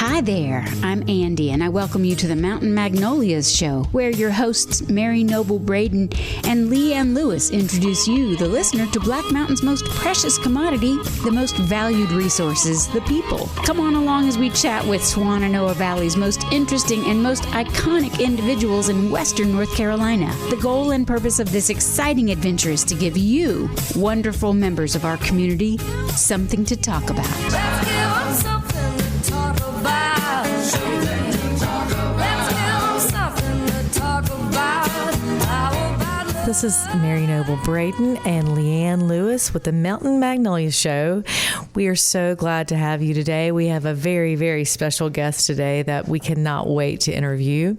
Hi there, I'm Andy, and I welcome you to the Mountain Magnolias show, where your hosts Mary Noble Braden and Leanne Lewis introduce you, the listener, to Black Mountain's most precious commodity, the most valued resources, the people. Come on along as we chat with Swannanoa Valley's most interesting and most iconic individuals in western North Carolina. The goal and purpose of this exciting adventure is to give you, wonderful members of our community, something to talk about. Let's give 'em something to talk about. Something to talk about. Let's give 'em something to talk about. How about This is Mary Noble Braden and Leanne Lewis with the Mountain Magnolia Show. We are so glad to have you today. We have a very, very special guest today that we cannot wait to interview.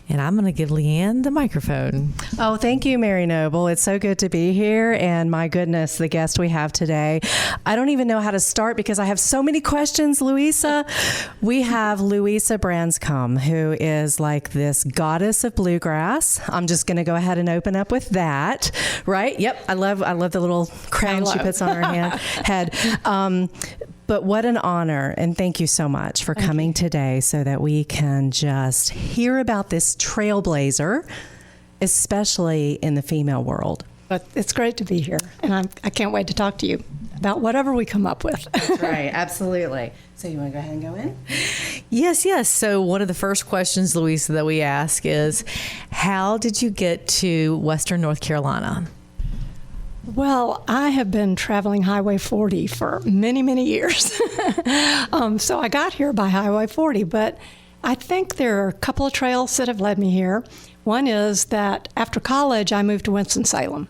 And I'm going to give Leanne the microphone. Oh, thank you, Mary Noble. It's so good to be here. And my goodness, the guest we have today, I don't even know how to start because I have so many questions, Louisa. We have Louisa Branscomb, who is like this goddess of bluegrass. I'm just going to go ahead and open up with that, right? Yep. I love the little crown she puts on her head. But what an honor, and thank you so much for coming today so that we can just hear about this trailblazer, especially in the female world. But it's great to be here, and I can't wait to talk to you about whatever we come up with. That's right, absolutely. So you want to go ahead and go in? Yes. So one of the first questions, Louisa, that we ask is, how did you get to Western North Carolina? Well, I have been traveling Highway 40 for many, many years. So I got here by Highway 40, but I think there are a couple of trails that have led me here. One is that after college, I moved to Winston-Salem.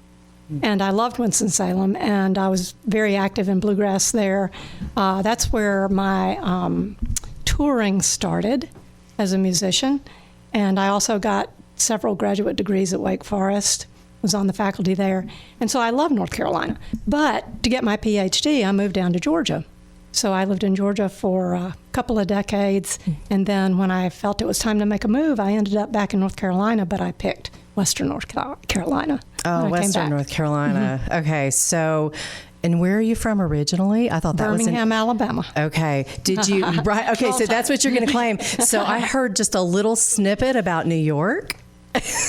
And I loved Winston-Salem, and I was very active in bluegrass there. That's where my touring started as a musician. And I also got several graduate degrees at Wake Forest. Was on the faculty there. And so I love North Carolina. But to get my PhD, I moved down to Georgia. So I lived in Georgia for a couple of decades. And then when I felt it was time to make a move, I ended up back in North Carolina, but I picked Western North Carolina. Oh, Western North Carolina. Mm-hmm. Okay. So, and where are you from originally? I thought that Birmingham, Alabama. Okay. Did you, right? Okay. So that's what you're going to claim. So I heard just a little snippet about New York.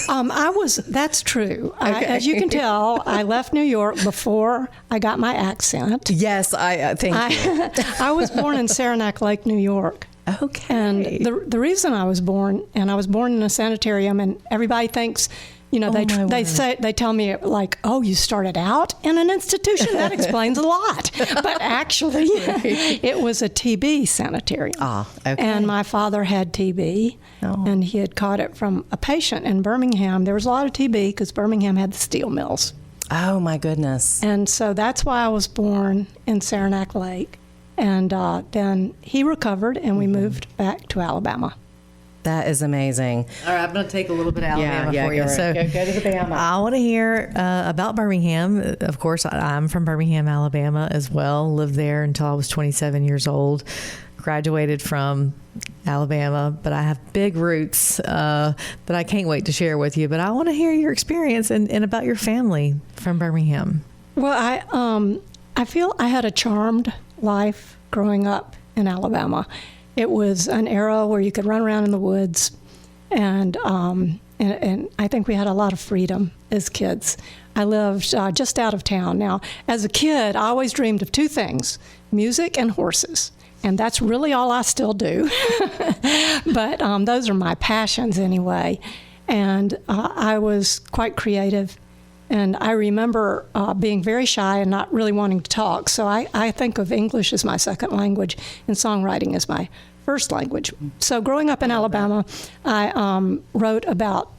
That's true. Okay. As you can tell, I left New York before I got my accent. Yes, I think I was born in Saranac Lake, New York. Okay. And the reason I was born in a sanitarium, and everybody thinks, they tell me like, oh, you started out in an institution? That explains a lot. But actually, it was a TB sanitarium. Ah, okay. And my father had TB, and he had caught it from a patient in Birmingham. There was a lot of TB because Birmingham had the steel mills. Oh, my goodness. And so that's why I was born in Saranac Lake. And then he recovered, and we moved back to Alabama. That is amazing. All right, I'm going to take a little bit of Alabama for you. So go to the Bama. I want to hear about Birmingham. Of course, I'm from Birmingham, Alabama as well. Lived there until I was 27 years old. Graduated from Alabama, but I have big roots that I can't wait to share with you. But I want to hear your experience and about your family from Birmingham. Well, I feel I had a charmed life growing up in Alabama. It was an era where you could run around in the woods, and I think we had a lot of freedom as kids. I lived just out of town. Now, as a kid, I always dreamed of two things, music and horses. And that's really all I still do. But those are my passions anyway. And I was quite creative. And I remember being very shy and not really wanting to talk. So I think of English as my second language and songwriting as my first language. So growing up in Alabama, I wrote about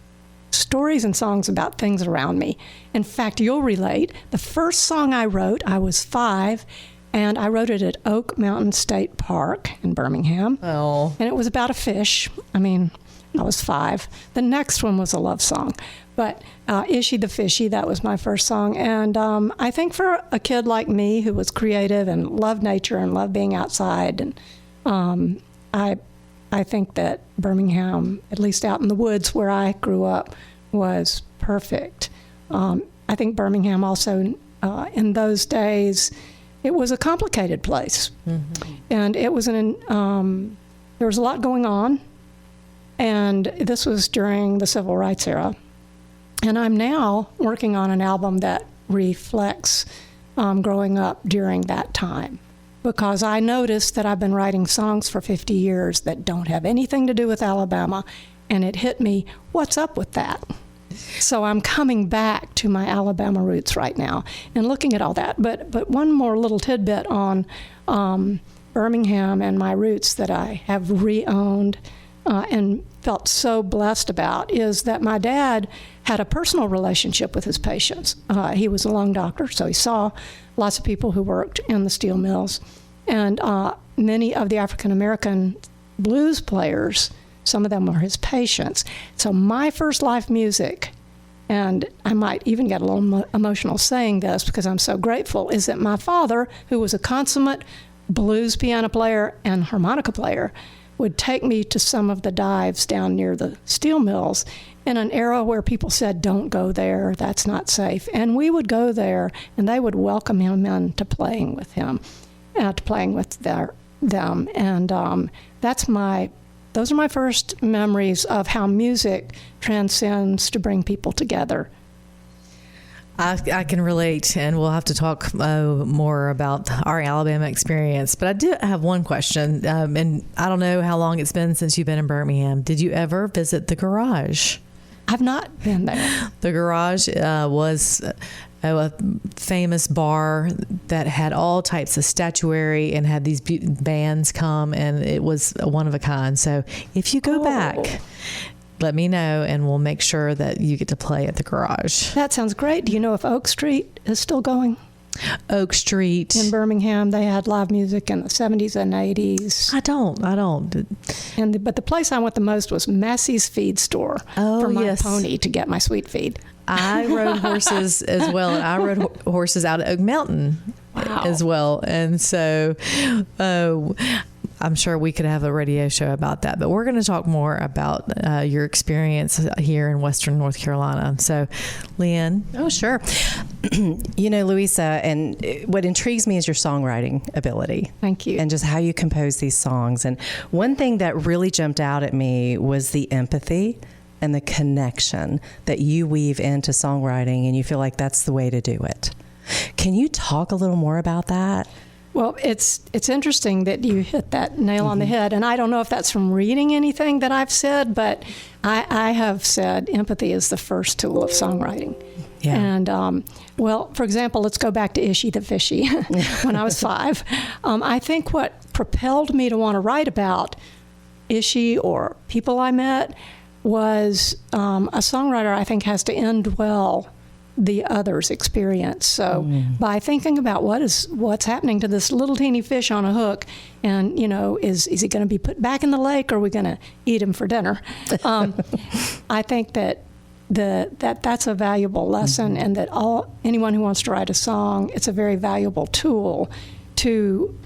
stories and songs about things around me. In fact, you'll relate. The first song I wrote, I was 5, and I wrote it at Oak Mountain State Park in Birmingham. Oh. And it was about a fish. I was 5. The next one was a love song. But Ishy the Fishy, that was my first song. And I think for a kid like me who was creative and loved nature and loved being outside, and I think that Birmingham, at least out in the woods where I grew up, was perfect. I think Birmingham also, in those days, it was a complicated place. Mm-hmm. And it was there was a lot going on, and this was during the Civil Rights era. And I'm now working on an album that reflects growing up during that time, because I noticed that I've been writing songs for 50 years that don't have anything to do with Alabama, and it hit me, what's up with that? So I'm coming back to my Alabama roots right now and looking at all that. But one more little tidbit on Birmingham and my roots that I have re-owned and felt so blessed about is that my dad had a personal relationship with his patients. He was a lung doctor, so he saw lots of people who worked in the steel mills. And many of the African-American blues players, some of them were his patients. So my first life music, and I might even get a little emotional saying this because I'm so grateful, is that my father, who was a consummate blues piano player and harmonica player, would take me to some of the dives down near the steel mills in an era where people said, don't go there, that's not safe. And we would go there, and they would welcome him in to playing with him, to playing with them. And those are my first memories of how music transcends to bring people together. I can relate, and we'll have to talk more about our Alabama experience. But I do have one question, and I don't know how long it's been since you've been in Birmingham. Did you ever visit the Garage? I've not been there. The Garage was a famous bar that had all types of statuary and had these bands come, and it was one of a kind. So if you go back, let me know, and we'll make sure that you get to play at the Garage. That sounds great. Do you know if Oak Street is still going? Oak Street. In Birmingham, they had live music in the 70s and 80s. I don't. But the place I went the most was Massey's Feed Store for my pony to get my sweet feed. I rode horses as well, and I rode horses out at Oak Mountain as well. And so I'm sure we could have a radio show about that, but we're going to talk more about your experience here in Western North Carolina. So, Leanne. Oh, sure. You know, Louisa, and what intrigues me is your songwriting ability. Thank you. And just how you compose these songs. And one thing that really jumped out at me was the empathy and the connection that you weave into songwriting, and you feel like that's the way to do it. Can you talk a little more about that? Well, it's interesting that you hit that nail on the head, and I don't know if that's from reading anything that I've said, but I have said empathy is the first tool of songwriting. Yeah. And, well, for example, let's go back to Ishy the Fishy when I was 5. I think what propelled me to want to write about Ishy or people I met was a songwriter, I think, has to indwell the other's experience. So by thinking about what's happening to this little teeny fish on a hook, and is he going to be put back in the lake, or are we going to eat him for dinner? I think that's a valuable lesson, and that anyone who wants to write a song, it's a very valuable tool to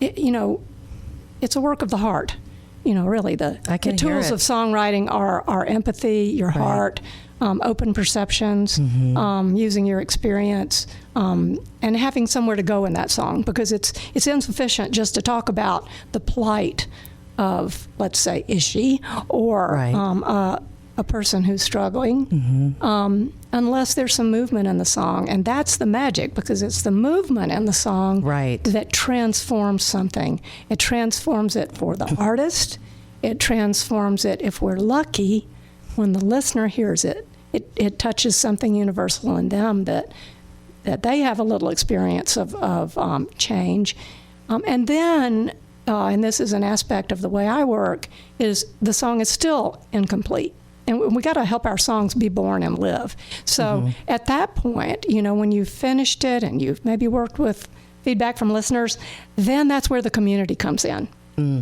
it's a work of the heart. Really the tools of songwriting are empathy, your heart, open perceptions, using your experience, and having somewhere to go in that song, because it's insufficient just to talk about the plight of, let's say, Ishy or a person who's struggling, unless there's some movement in the song. And that's the magic, because it's the movement in the song that transforms something. It transforms it for the artist. It transforms it, if we're lucky, when the listener hears it. It touches something universal in them that they have a little experience of change. And then, and this is an aspect of the way I work, is the song is still incomplete. And we got to help our songs be born and live. So at that point, when you've finished it and you've maybe worked with feedback from listeners, then that's where the community comes in.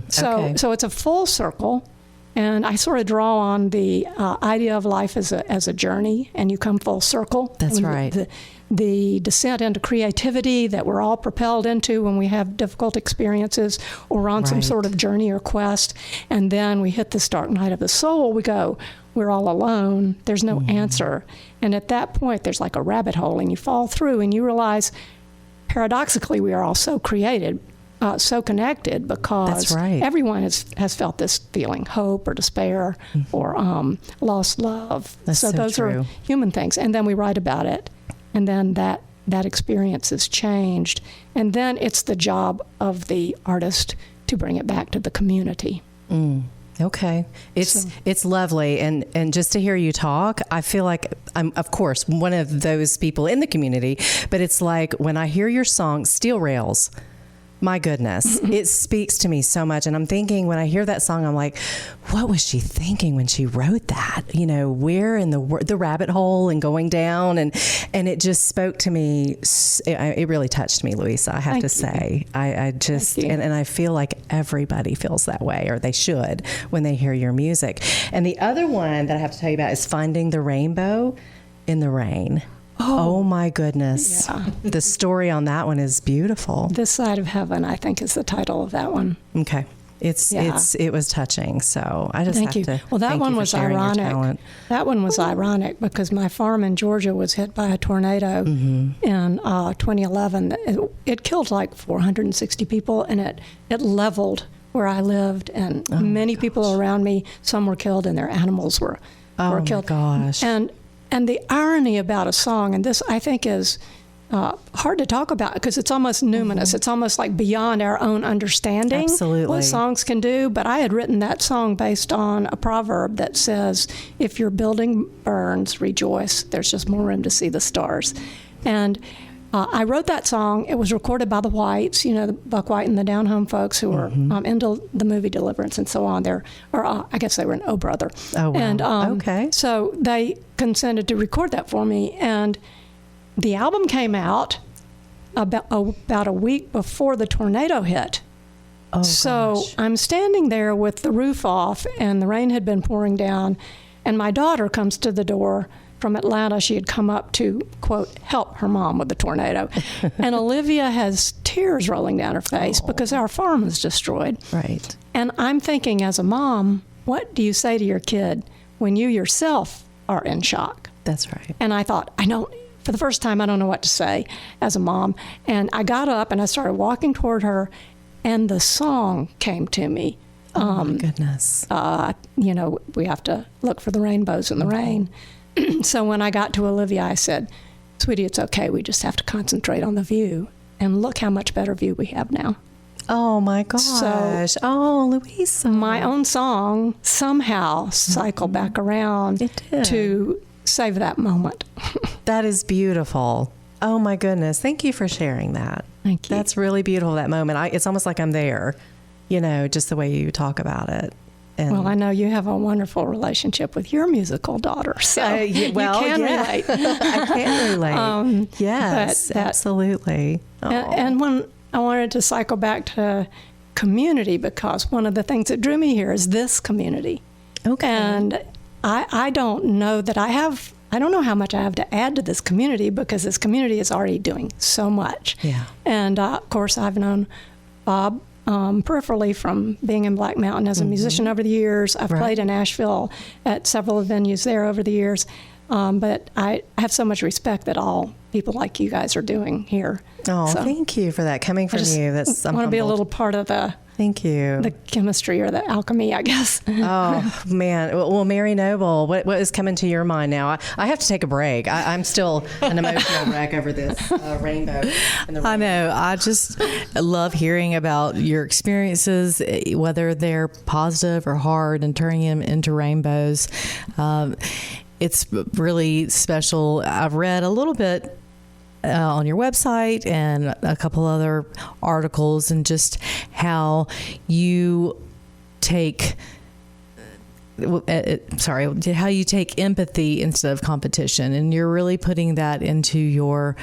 So it's a full circle. And I sort of draw on the idea of life as a journey, and you come full circle. That's right. The descent into creativity that we're all propelled into when we have difficult experiences or on some sort of journey or quest. And then we hit this dark night of the soul. We go, we're all alone. There's no answer. And at that point, there's like a rabbit hole, and you fall through and you realize, paradoxically, we are all so created so connected because That's right. everyone has felt this feeling, hope or despair or lost love. That's so those true. are human things. And then we write about it. And then that experience is changed. And then it's the job of the artist to bring it back to the community. Okay. It's lovely. And just to hear you talk, I feel like I'm, of course, one of those people in the community, but it's like when I hear your song, Steel Rails, my goodness, it speaks to me so much. And I'm thinking when I hear that song, I'm like, what was she thinking when she wrote that? You know, where in the rabbit hole and going down. And it just spoke to me. It really touched me, Louisa, I have to say. I just, and I feel like everybody feels that way, or they should, when they hear your music. And the other one that I have to tell you about is Finding the Rainbow in the Rain. Oh my goodness. Yeah. The story on that one is beautiful. This Side of Heaven, I think, is the title of that one. Okay. It was touching. So I just Thank have you. to Well, that thank one you for was sharing your talent. ironic. That one was ironic because my farm in Georgia was hit by a tornado in 2011. It killed like 460 people, and it leveled where I lived, and many people around me, some were killed, and their animals were killed. Oh my gosh. And the irony about a song, and this I think is hard to talk about because it's almost numinous. It's almost like beyond our own understanding Absolutely. what songs can do. But I had written that song based on a proverb that says, if your building burns, rejoice. There's just more room to see the stars. And I wrote that song. It was recorded by the Whites, the Buck White and the Down Home folks who were into the movie Deliverance and so on. I guess they were an O Brother. Oh, wow. And Okay. so they consented to record that for me. And the album came out about a week before the tornado hit. Oh, So gosh. I'm standing there with the roof off, and the rain had been pouring down, and my daughter comes to the door from Atlanta. She had come up to, quote, help her mom with the tornado. And Olivia has tears rolling down her face because our farm was destroyed. Right. And I'm thinking, as a mom, what do you say to your kid when you yourself are in shock? That's right. And I thought, for the first time, I don't know what to say as a mom. And I got up and I started walking toward her, and the song came to me. Oh, my goodness. We have to look for the rainbows in the rain. So when I got to Olivia, I said, sweetie, it's okay. We just have to concentrate on the view. And look how much better view we have now. Oh, my gosh. Louisa. My own song somehow cycled back around It did. to save that moment. That is beautiful. Oh, my goodness. Thank you for sharing that. Thank you. That's really beautiful, that moment. It's almost like I'm there, just the way you talk about it. And Well, I know you have a wonderful relationship with your musical daughter, so you can relate. I can relate. Yes, but that- absolutely. Oh. And when I wanted to cycle back to community, because one of the things that drew me here is this community. Okay. And I don't know that I don't know how much I have to add to this community, because this community is already doing so much. Yeah. And of course, I've known Bob peripherally from being in Black Mountain as a musician over the years. I've played in Asheville at several venues there over the years. But I have so much respect that all people like you guys are doing here. Oh, So thank you for that. Coming from you, I want to be a little part of the Thank you. chemistry or the alchemy, I guess. Oh, man. Well, Mary Noble, what is coming to your mind now? I have to take a break. I'm still an emotional wreck over this rainbow. I know. I just love hearing about your experiences, whether they're positive or hard, and turning them into rainbows. It's really special. I've read a little bit on your website and a couple other articles, and just how you take how you take empathy instead of competition, and you're really putting that into your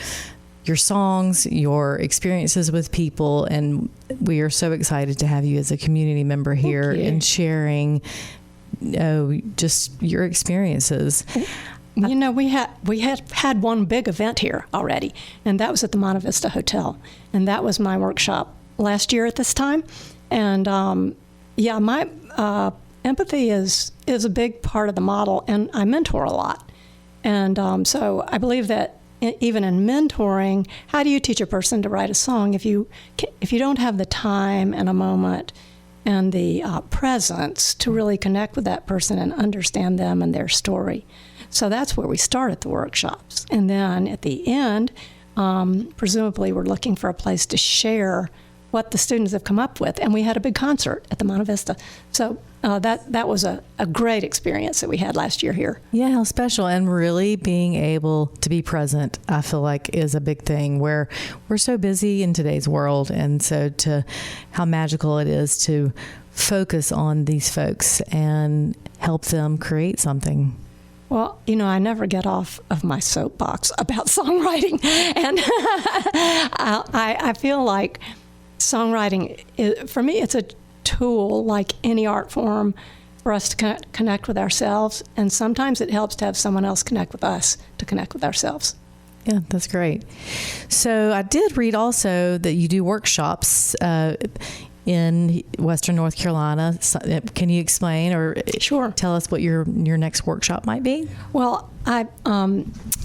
songs, your experiences with people, and we are so excited to have you as a community member here and sharing just your experiences. You know, we had one big event here already, and that was at the Monte Vista Hotel, and that was my workshop last year at this time. And my empathy is a big part of the model, and I mentor a lot, and so I believe that even in mentoring, how do you teach a person to write a song if you don't have the time and a moment and the presence to really connect with that person and understand them and their story? So that's where we start at the workshops. And then at the end, presumably we're looking for a place to share what the students have come up with. And we had a big concert at the Monte Vista. So that was a great experience that we had last year here. Yeah, how special. And really being able to be present, I feel like, is a big thing where we're so busy in today's world. And so how magical it is to focus on these folks and help them create something. Well, I never get off of my soapbox about songwriting. And I feel like songwriting, for me, it's a tool like any art form for us to connect with ourselves. And sometimes it helps to have someone else connect with us to connect with ourselves. Yeah, that's great. So I did read also that you do workshops in Western North Carolina. Can you explain or Sure. tell us what your next workshop might be? Well, I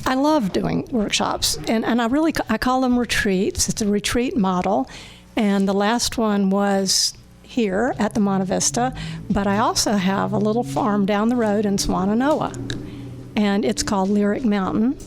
love doing workshops, and I call them retreats. It's a retreat model, and the last one was here at the Monte Vista, but I also have a little farm down the road in Swannanoa, and it's called Lyric Mountain.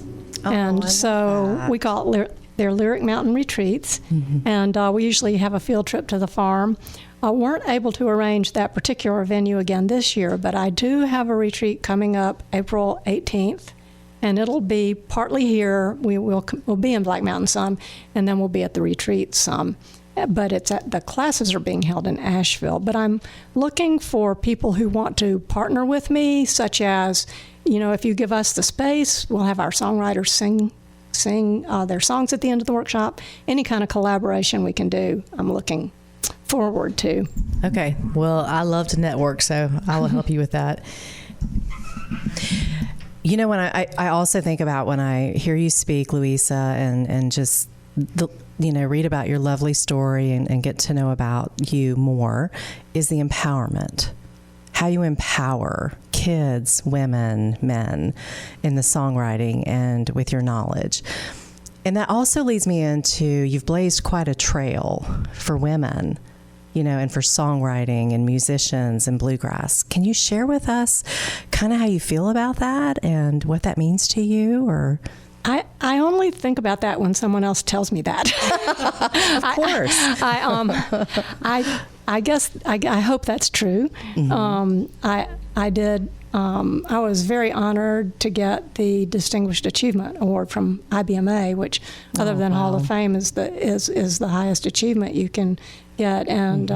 And so we call it they're Lyric Mountain Retreats, and we usually have a field trip to the farm. I weren't able to arrange that particular venue again this year, but I do have a retreat coming up April 18th, and it'll be partly here. We'll be in Black Mountain some, and then we'll be at the retreat some. But the classes are being held in Asheville. But I'm looking for people who want to partner with me, such as, if you give us the space, we'll have our songwriters sing their songs at the end of the workshop. Any kind of collaboration we can do, I'm looking forward to. Okay. Well, I love to network, so I will help you with that. When I also think about when I hear you speak, Louisa, and just read about your lovely story and get to know about you more, is the empowerment. How you empower kids, women, men in the songwriting and with your knowledge. And that also leads me into, you've blazed quite a trail for women, and for songwriting and musicians and bluegrass. Can you share with us kind of how you feel about that and what that means to you? Or I only think about that when someone else tells me that. Of course. I guess I hope that's true. I did. I was very honored to get the Distinguished Achievement Award from IBMA, which, other than Hall of Fame, is the highest achievement you can get. And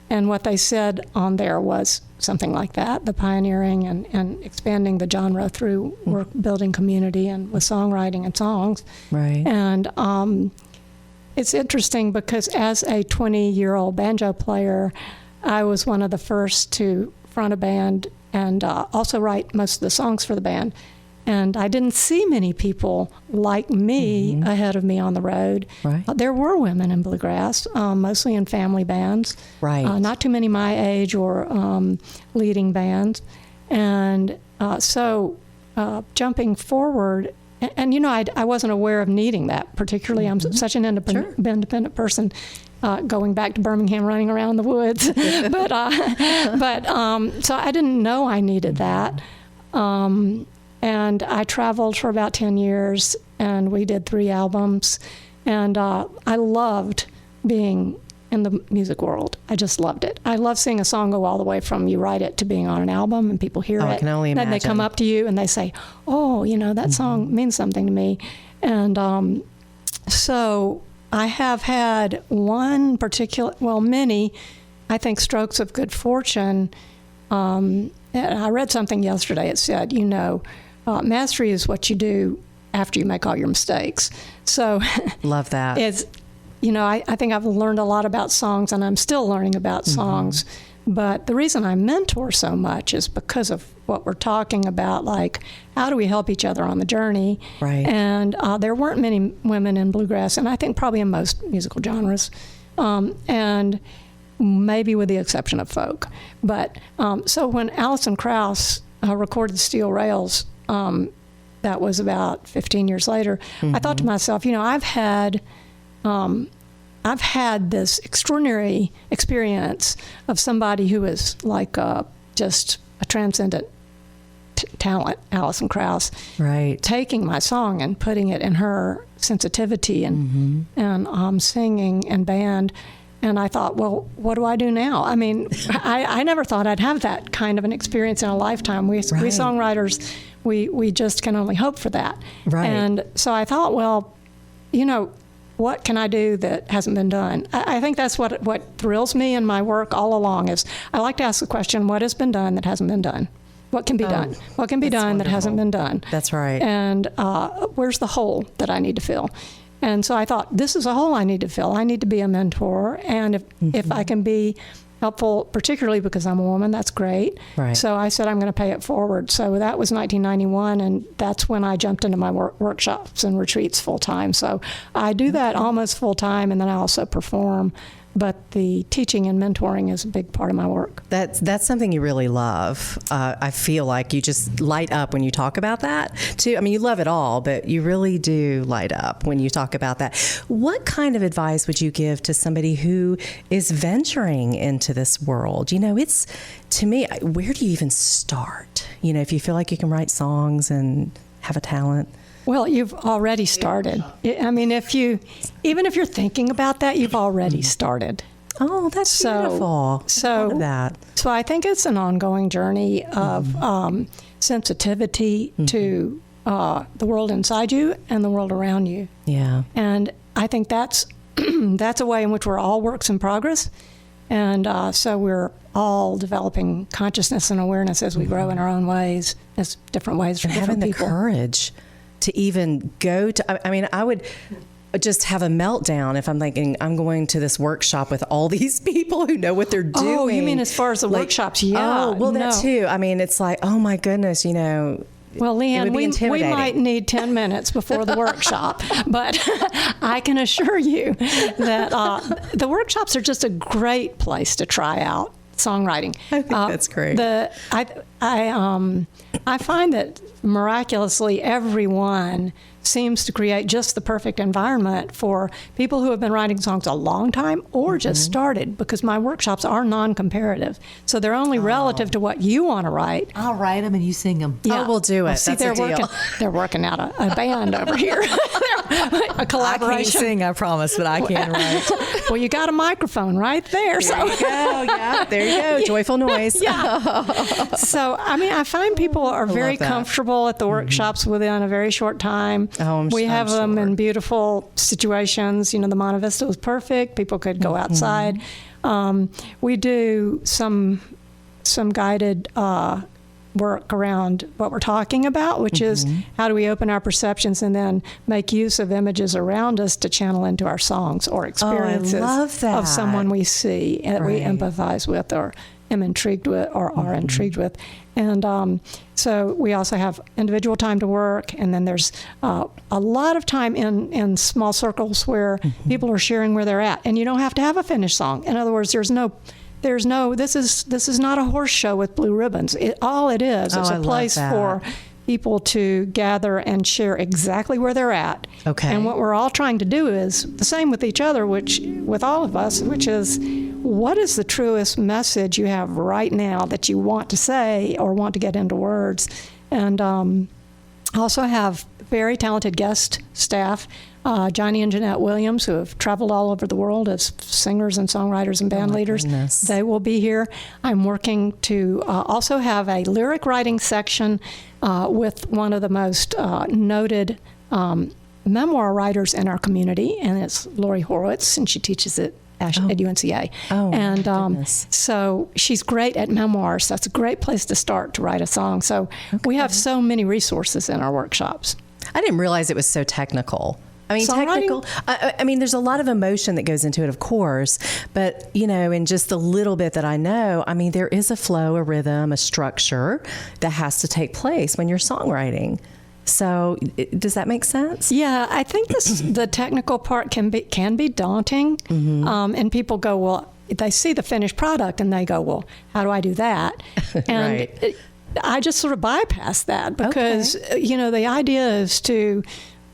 and what they said on there was something like that: the pioneering and expanding the genre through work building community and with songwriting and songs. Right. And it's interesting because as a 20-year-old banjo player, I was one of the first to front a band and also write most of the songs for the band. And I didn't see many people like me ahead of me on the road. Right. There were women in bluegrass, mostly in family bands. Right. Not too many my age or leading bands. And so jumping forward, and I wasn't aware of needing that particularly. I'm such an independent person. Going back to Birmingham, running around in the woods, but so I didn't know I needed that, and I traveled for about 10 years, and we did 3 albums, and I loved being in the music world. I just loved it. I love seeing a song go all the way from you write it to being on an album, and people hear it. I can only imagine. Then they come up to you and they say, "Oh, that song means something to me," and so. I have had many, I think, strokes of good fortune. And I read something yesterday. It said, mastery is what you do after you make all your mistakes. So love that. I think I've learned a lot about songs, and I'm still learning about songs. But the reason I mentor so much is because of what we're talking about, like how do we help each other on the journey? Right. And there weren't many women in bluegrass, and I think probably in most musical genres, and maybe with the exception of folk. But so when Alison Krauss recorded Steel Rails, that was about 15 years later, I thought to myself, I've had this extraordinary experience of somebody who is like just a transcendent talent, Alison Krauss, Right. taking my song and putting it in her sensitivity and singing and band. And I thought, well, what do I do now? I mean, I never thought I'd have that kind of an experience in a lifetime. We songwriters, we just can only hope for that. Right. And so I thought, well, what can I do that hasn't been done? I think that's what thrills me in my work all along is I like to ask the question, what has been done that hasn't been done? What can be done? What can be done that hasn't been done? That's right. And where's the hole that I need to fill? And so I thought, this is a hole I need to fill. I need to be a mentor. And if I can be helpful, particularly because I'm a woman, that's great. Right. So I said, I'm going to pay it forward. So that was 1991, and that's when I jumped into my workshops and retreats full time. So I do that almost full time, and then I also perform. But the teaching and mentoring is a big part of my work. That's something you really love. I feel like you just light up when you talk about that, too. I mean, you love it all, but you really do light up when you talk about that. What kind of advice would you give to somebody who is venturing into this world? It's, to me, where do you even start? If you feel like you can write songs and have a talent. Well, you've already started. I mean, even if you're thinking about that, you've already started. Oh, that's beautiful. I love that. So I think it's an ongoing journey of sensitivity to the world inside you and the world around you. Yeah. And I think that's that's a way in which we're all works in progress. And so we're all developing consciousness and awareness as we grow in our own ways. There's different ways for different having people. the courage to even go to, I mean, I would just have a meltdown if I'm thinking I'm going to this workshop with all these people who know what they're doing. Oh, you mean as far as the workshops? Yeah. Oh, well, that too. I mean, it's like, oh my goodness, Well, Leanne, we might need 10 minutes before the workshop, but I can assure you that the workshops are just a great place to try out songwriting. I think that's great. I find that miraculously everyone seems to create just the perfect environment for people who have been writing songs a long time or just started, because my workshops are non-comparative. So they're only relative to what you want to write. I'll write them and you sing them. Yeah. Oh, we'll do it. Well, see, That's a deal. they're working out a band over here. A collaboration. I can't sing, I promise, but I can write. Well, you got a microphone right there. There you go. Yeah, there you go. Joyful noise. Yeah. So, I mean, I find people are very that. comfortable at the workshops within a very short time. Oh, we have I'm them sure. in beautiful situations. The Monte Vista was perfect. People could go outside. We do some guided work around what we're talking about, which is how do we open our perceptions and then make use of images around us to channel into our songs or experiences love that. of someone we see and we Right. empathize with or am intrigued with or are intrigued with. And so we also have individual time to work, and then there's a lot of time in small circles where people are sharing where they're at, and you don't have to have a finished song. In other words, this is not a horse show with blue ribbons. All it is I a love place that. for people to gather and share exactly where they're at. Okay. And what we're all trying to do is the same with each other, with all of us, which is, what is the truest message you have right now that you want to say or want to get into words? And also have very talented guest staff, Johnny and Jeanette Williams, who have traveled all over the world as singers and songwriters and band leaders. goodness. They will be here. I'm working to also have a lyric writing section with one of the most noted memoir writers in our community, and it's Lori Horowitz, and she teaches at UNCA. Oh, and goodness. so she's great at memoirs. That's a great place to start to write a song. So we have so many resources in our workshops. I didn't realize it was so technical. I mean, Songwriting? technical. I mean, there's a lot of emotion that goes into it, of course. But, in just the little bit that I know, I mean, there is a flow, a rhythm, a structure that has to take place when you're songwriting. So does that make sense? Yeah, I think the technical part can be daunting. And people go, well, they see the finished product and they go, well, how do I do that? And Right. I just sort of bypassed that because, the idea is to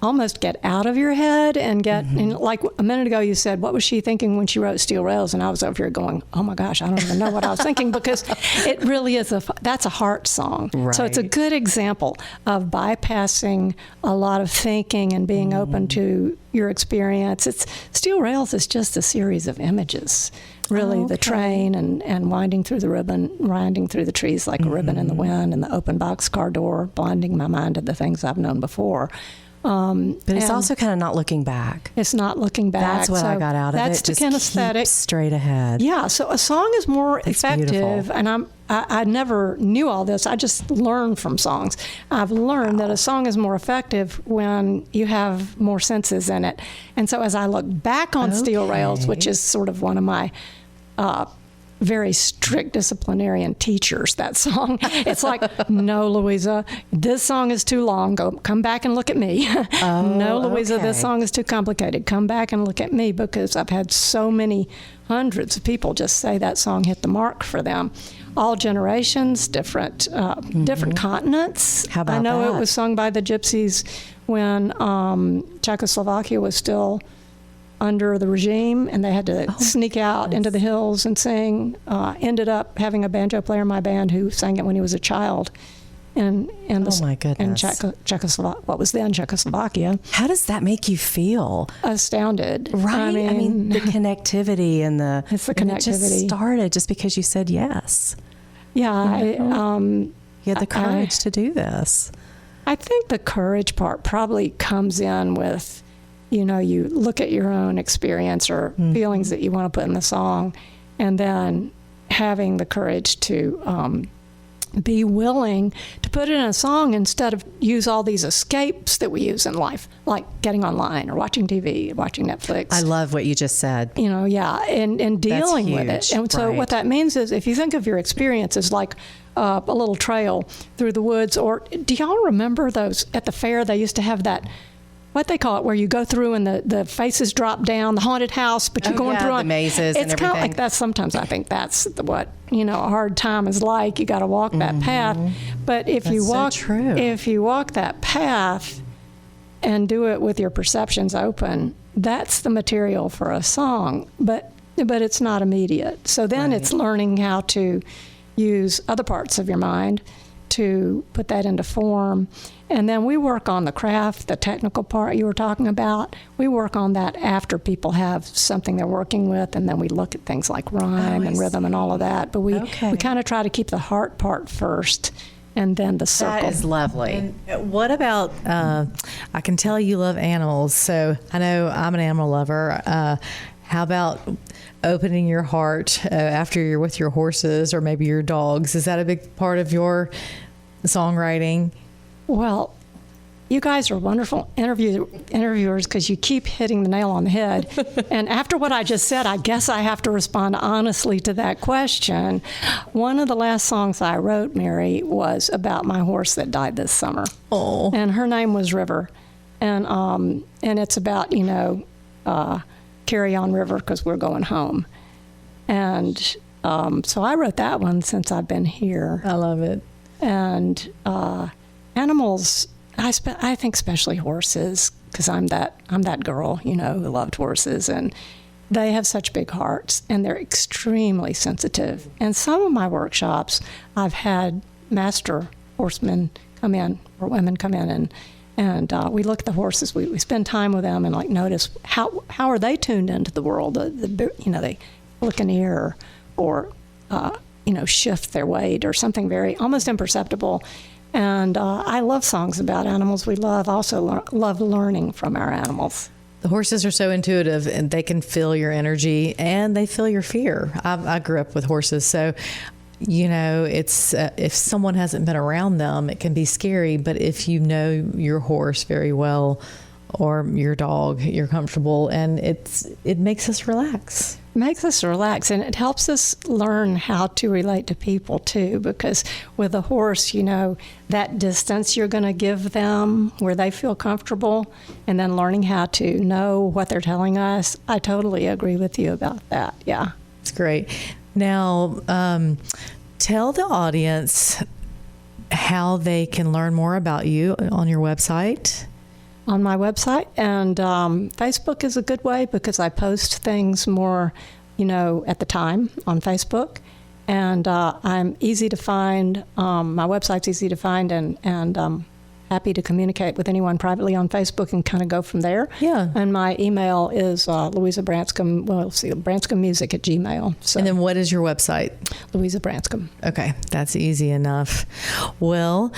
almost get out of your head and get, and like a minute ago you said, what was she thinking when she wrote Steel Rails? And I was over here going, oh my gosh, I don't even know what I was thinking, because it really is that's a heart song. Right. So it's a good example of bypassing a lot of thinking and being open to your experience. Steel Rails is just a series of images. Really, the train and winding through the ribbon, winding through the trees like a ribbon in the wind, and the open boxcar door, blinding my mind to the things I've known before. But it's also kind of not looking back. It's not looking back. That's what I got out of it. That's the kinesthetic. Keep straight ahead. Yeah, so a song is more effective, beautiful. and I never knew all this. I just learned from songs. I've learned that a song is more effective when you have more senses in it. And so as I look back on Steel Rails, which is sort of one of my very strict disciplinarian teachers, that song. It's like, no, Louisa, this song is too long. Come back and look at me. No, Louisa, this song is too complicated. Come back and look at me, because I've had so many hundreds of people just say that song hit the mark for them. All generations, different continents. How about I know that? it was sung by the Gypsies when Czechoslovakia was still under the regime, and they had to sneak out into the hills and sing. Ended up having a banjo player in my band who sang it when he was a child in my goodness. Czechoslovakia, what was then Czechoslovakia. How does that make you feel? Astounded. Right? I mean the connectivity and the... It's the and it connectivity. just started just because you said yes. Yeah. You had the courage to do this. I think the courage part probably comes in with, you look at your own experience or feelings that you want to put in the song, and then having the courage to be willing to put it in a song instead of use all these escapes that we use in life, like getting online or watching TV, watching Netflix. I love what you just said. And dealing with it. huge, And so right. what that means is, if you think of your experience as like a little trail through the woods, or do y'all remember those at the fair? They used to have that, what they call it, where you go through and the faces drop down, the haunted house, but you're going through the mazes and it's kind of everything. like that. Sometimes I think that's what a hard time is like. You got to walk that path. But if you That's so walk, true. if you walk that path and do it with your perceptions open, that's the material for a song. But it's not immediate. So then it's learning how to use other parts of your mind to put that into form. And then we work on the craft, the technical part you were talking about. We work on that after people have something they're working with, and then we look at things like rhyme and rhythm and all of that. But we kind of try to keep the heart part first, and then the circle. That is lovely. And what about, I can tell you love animals, so I know I'm an animal lover. How about opening your heart after you're with your horses or maybe your dogs? Is that a big part of your songwriting? Well, you guys are wonderful interviewers, because you keep hitting the nail on the head. And after what I just said, I guess I have to respond honestly to that question. One of the last songs I wrote, Mary, was about my horse that died this summer. Oh. And her name was River. And it's about, carry on River, because we're going home. And so I wrote that one since I've been here. I love it. And animals, I think especially horses, because I'm that girl, who loved horses, and they have such big hearts, and they're extremely sensitive. And some of my workshops, I've had master horsemen come in, or women come in, and we look at the horses. We spend time with them and notice how are they tuned into the world. They look an ear or shift their weight or something very almost imperceptible. And I love songs about animals. We also love learning from our animals. The horses are so intuitive, and they can feel your energy and they feel your fear. I grew up with horses, so it's if someone hasn't been around them, it can be scary. But if you know your horse very well or your dog, you're comfortable, and it makes us relax. Makes us relax, and it helps us learn how to relate to people too, because with a horse, that distance you're going to give them where they feel comfortable, and then learning how to know what they're telling us. I totally agree with you about that. Yeah. It's great. Now, tell the audience how they can learn more about you on your website. On my website, and Facebook is a good way because I post things more, at the time on Facebook, and I'm easy to find. My website's easy to find, and happy to communicate with anyone privately on Facebook and kind of go from there. Yeah. And my email is Louisa Branscomb. Well, see, BranscombMusic@gmail. So And then what is your website? Louisa Branscomb. Okay, that's easy enough. Well,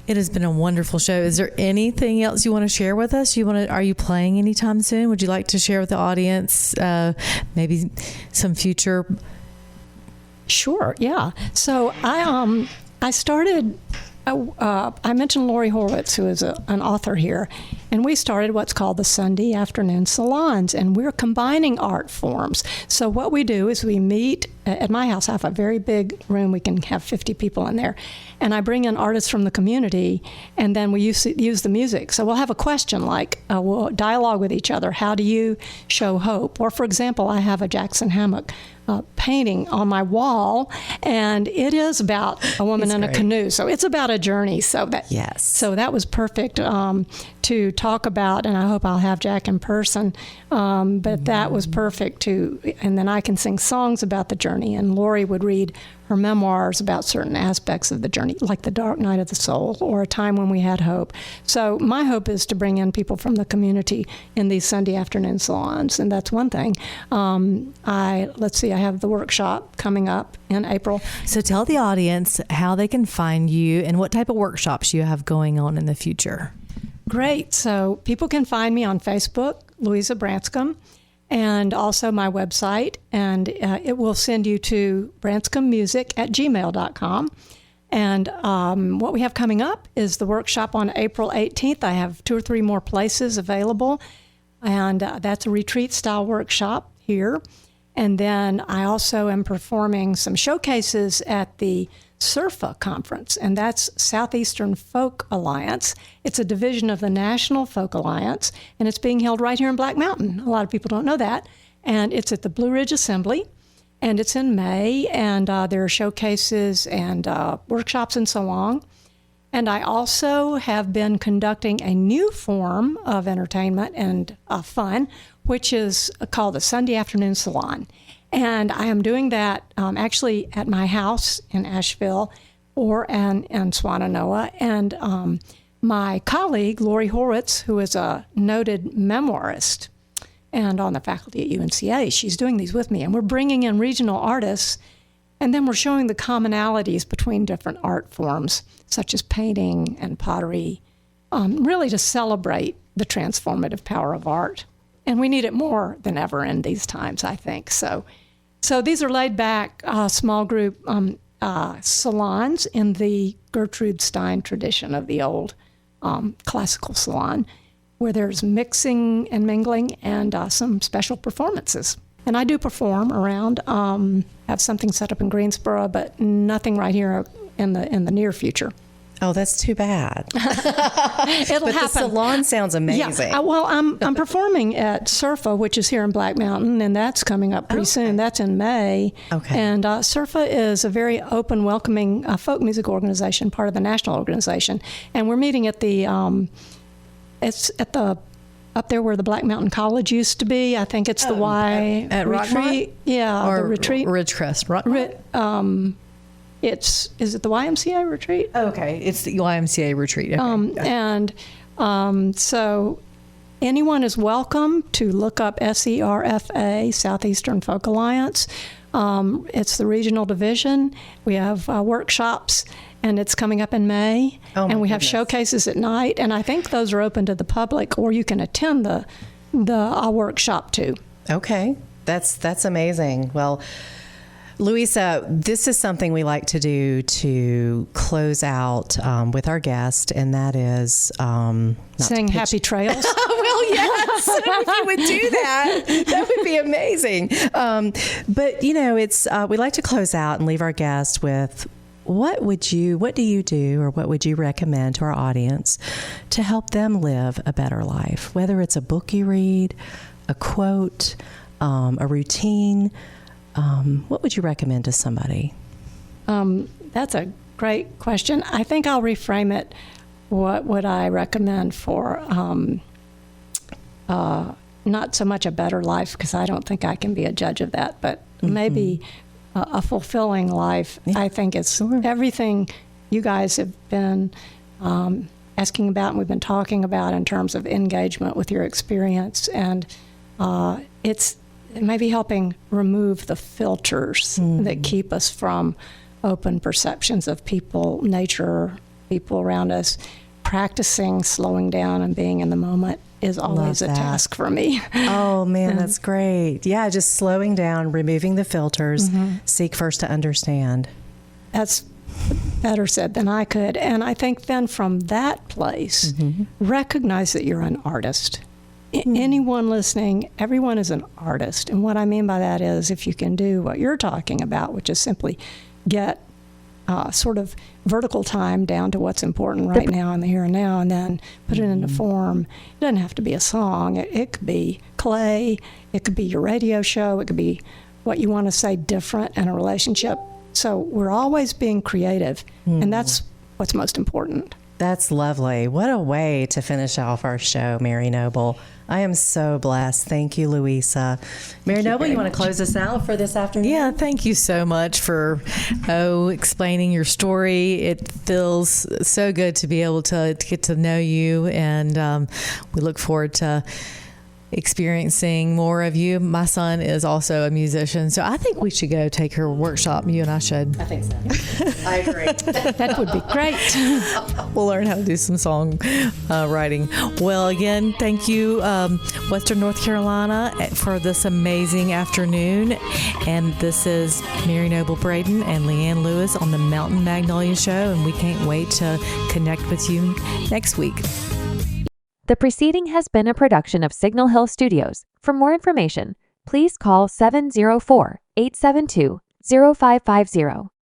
it has been a wonderful show. Is there anything else you want to share with us? Are you playing anytime soon? Would you like to share with the audience maybe some future? Sure. Yeah. So I started. I mentioned Lori Horowitz, who is an author here, and we started what's called the Sunday Afternoon Salons, and we're combining art forms. So what we do is we meet at my house. I have a very big room. We can have 50 people in there, and I bring in artists from the community, and then we use the music. So we'll have a question like, we'll dialogue with each other. How do you show hope? Or, for example, I have a Jackson Hammock painting on my wall, and it is about a woman in a canoe. So it's about a journey. So that was perfect to talk about, and I hope I'll have Jack in person. But that was perfect and then I can sing songs about the journey, and Lori would read her memoirs about certain aspects of the journey, like the dark night of the soul or a time when we had hope. So my hope is to bring in people from the community in these Sunday afternoon salons, and that's one thing. I have the workshop coming up in April. So tell the audience how they can find you and what type of workshops you have going on in the future. Great. So people can find me on Facebook, Louisa Branscomb, and also my website, and it will send you to branscombmusic@gmail.com. And what we have coming up is the workshop on April 18th. I have 2 or 3 more places available, and that's a retreat-style workshop here. And then I also am performing some showcases at the SURFA conference, and that's Southeastern Folk Alliance. It's a division of the National Folk Alliance, and it's being held right here in Black Mountain. A lot of people don't know that. And it's at the Blue Ridge Assembly, and it's in May, and there are showcases and workshops and so on. And I also have been conducting a new form of entertainment and fun, which is called the Sunday Afternoon Salon. And I am doing that actually at my house in Asheville and Swannanoa. And my colleague, Lori Horowitz, who is a noted memoirist and on the faculty at UNCA, she's doing these with me. And we're bringing in regional artists, and then we're showing the commonalities between different art forms, such as painting and pottery, really to celebrate the transformative power of art. And we need it more than ever in these times, I think. So these are laid back, small group salons in the Gertrude Stein tradition of the old classical salon, where there's mixing and mingling and some special performances. And I do perform around, have something set up in Greensboro, but nothing right here in the near future. Oh, that's too bad. It'll but happen. The salon sounds amazing. Yeah. Well, I'm performing at SURFA, which is here in Black Mountain, and that's coming up pretty soon. That's in May. Okay. And SURFA is a very open, welcoming folk music organization, part of the national organization. And we're meeting at the it's at the up there where the Black Mountain College used to be. I think it's the Y at Retreat. Rockmont? Yeah, or the retreat. Ridgecrest. Rockmont? Is it the YMCA retreat? Okay, it's the YMCA retreat. Okay. So anyone is welcome to look up SERFA, Southeastern Folk Alliance. It's the regional division. We have workshops, and it's coming up in May. And we have showcases at night, and I think those are open to the public, or you can attend the workshop too. Okay, that's amazing. Well, Louisa, this is something we like to do to close out with our guest, and that is sing Happy Trails. Well, yes, if you would do that would be amazing. But it's we like to close out and leave our guest with what do you do, or what would you recommend to our audience to help them live a better life? Whether it's a book you read, a quote, a routine. What would you recommend to somebody? That's a great question. I think I'll reframe it. What would I recommend for not so much a better life, because I don't think I can be a judge of that, but maybe a fulfilling life. Yeah, I think it's sure. everything you guys have been asking about and we've been talking about in terms of engagement with your experience. And it's maybe helping remove the filters that keep us from open perceptions of people, nature, people around us. Practicing slowing down and being in the moment is always a task for me. Oh, man, that's great. Yeah, just slowing down, removing the filters, seek first to understand. That's better said than I could. And I think then from that place, recognize that you're an artist. Anyone listening, everyone is an artist. And what I mean by that is if you can do what you're talking about, which is simply get sort of vertical time down to what's important right now in the here and now, and then put it into form. It doesn't have to be a song. It could be clay. It could be your radio show. It could be what you want to say different in a relationship. So we're always being creative, and that's what's most important. That's lovely. What a way to finish off our show, Mary Noble. I am so blessed. Thank you, Louisa. Mary Noble, you want to close us out for this afternoon? Yeah, thank you so much for explaining your story. It feels so good to be able to get to know you, and we look forward to experiencing more of you. My son is also a musician, so I think we should go take her workshop. You and I should. I think so. I agree. That would be great. We'll learn how to do some song writing. Well, again, thank you, Western North Carolina, for this amazing afternoon. And this is Mary Noble Braden and Leanne Lewis on the Mountain Magnolia Show, and we can't wait to connect with you next week. The preceding has been a production of Signal Hill Studios. For more information, please call 704-872-0550.